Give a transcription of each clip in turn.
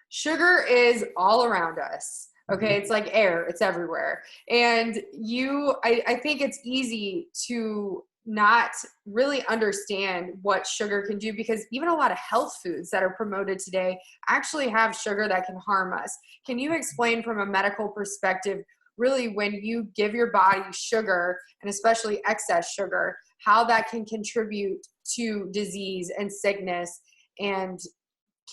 Sugar is all around us. Okay. It's like air, it's everywhere. And I think it's easy to not really understand what sugar can do, because even a lot of health foods that are promoted today actually have sugar that can harm us. Can you explain from a medical perspective, really, when you give your body sugar, and especially excess sugar, how that can contribute to disease and sickness and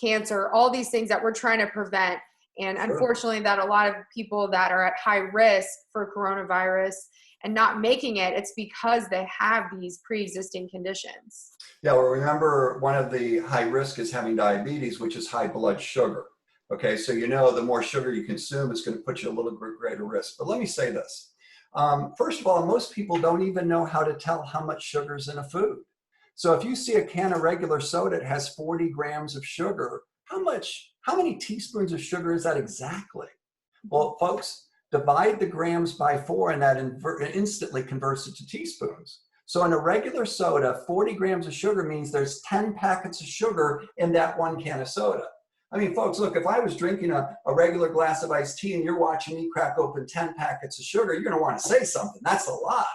cancer, all these things that we're trying to prevent? And unfortunately, that a lot of people that are at high risk for coronavirus and not making it, it's because they have these pre-existing conditions. Yeah, well, remember, one of the high risk is having diabetes, which is high blood sugar. Okay, so the more sugar you consume is going to put you at a little bit greater risk. But let me say this. First of all, most people don't even know how to tell how much sugar is in a food. So if you see a can of regular soda, it has 40 grams of sugar. How many teaspoons of sugar is that exactly? Well, folks, divide the grams by 4, and that instantly converts it to teaspoons. So in a regular soda, 40 grams of sugar means there's 10 packets of sugar in that one can of soda. I mean, folks, look, if I was drinking a regular glass of iced tea and you're watching me crack open 10 packets of sugar, you're going to want to say something. That's a lot.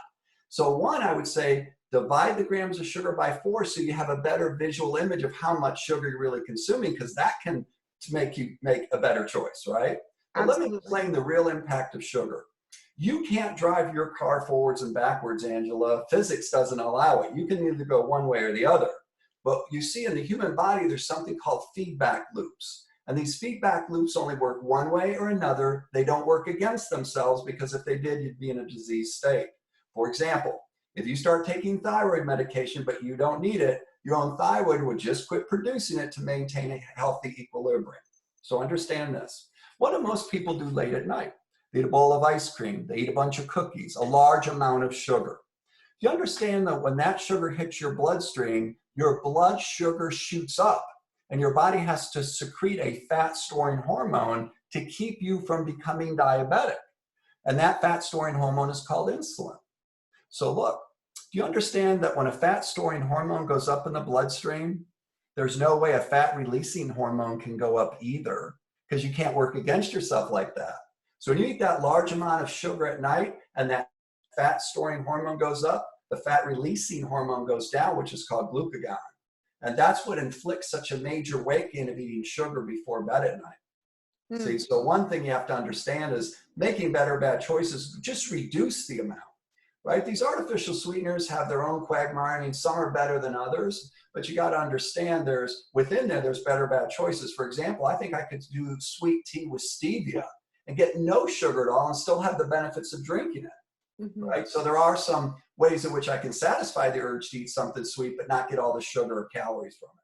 So one, I would say, divide the grams of sugar by 4 so you have a better visual image of how much sugar you're really consuming, because that can make you make a better choice, right? But let me explain the real impact of sugar. You can't drive your car forwards and backwards, Angela. Physics doesn't allow it. You can either go one way or the other. But you see, in the human body, there's something called feedback loops. And these feedback loops only work one way or another. They don't work against themselves, because if they did, you'd be in a disease state. For example, if you start taking thyroid medication, but you don't need it, your own thyroid would just quit producing it to maintain a healthy equilibrium. So understand this. What do most people do late at night? They eat a bowl of ice cream. They eat a bunch of cookies, a large amount of sugar. You understand that when that sugar hits your bloodstream, your blood sugar shoots up, and your body has to secrete a fat-storing hormone to keep you from becoming diabetic. And that fat-storing hormone is called insulin. So look, do you understand that when a fat-storing hormone goes up in the bloodstream, there's no way a fat-releasing hormone can go up either, because you can't work against yourself like that. So when you eat that large amount of sugar at night and that fat-storing hormone goes up, the fat-releasing hormone goes down, which is called glucagon. And that's what inflicts such a major weight gain of eating sugar before bed at night. See, so one thing you have to understand is making better bad choices, just reduce the amount, right? These artificial sweeteners have their own quagmire. I mean, some are better than others, but you got to understand within there's better bad choices. For example, I think I could do sweet tea with stevia and get no sugar at all and still have the benefits of drinking it, right? So there are some ways in which I can satisfy the urge to eat something sweet, but not get all the sugar or calories from it.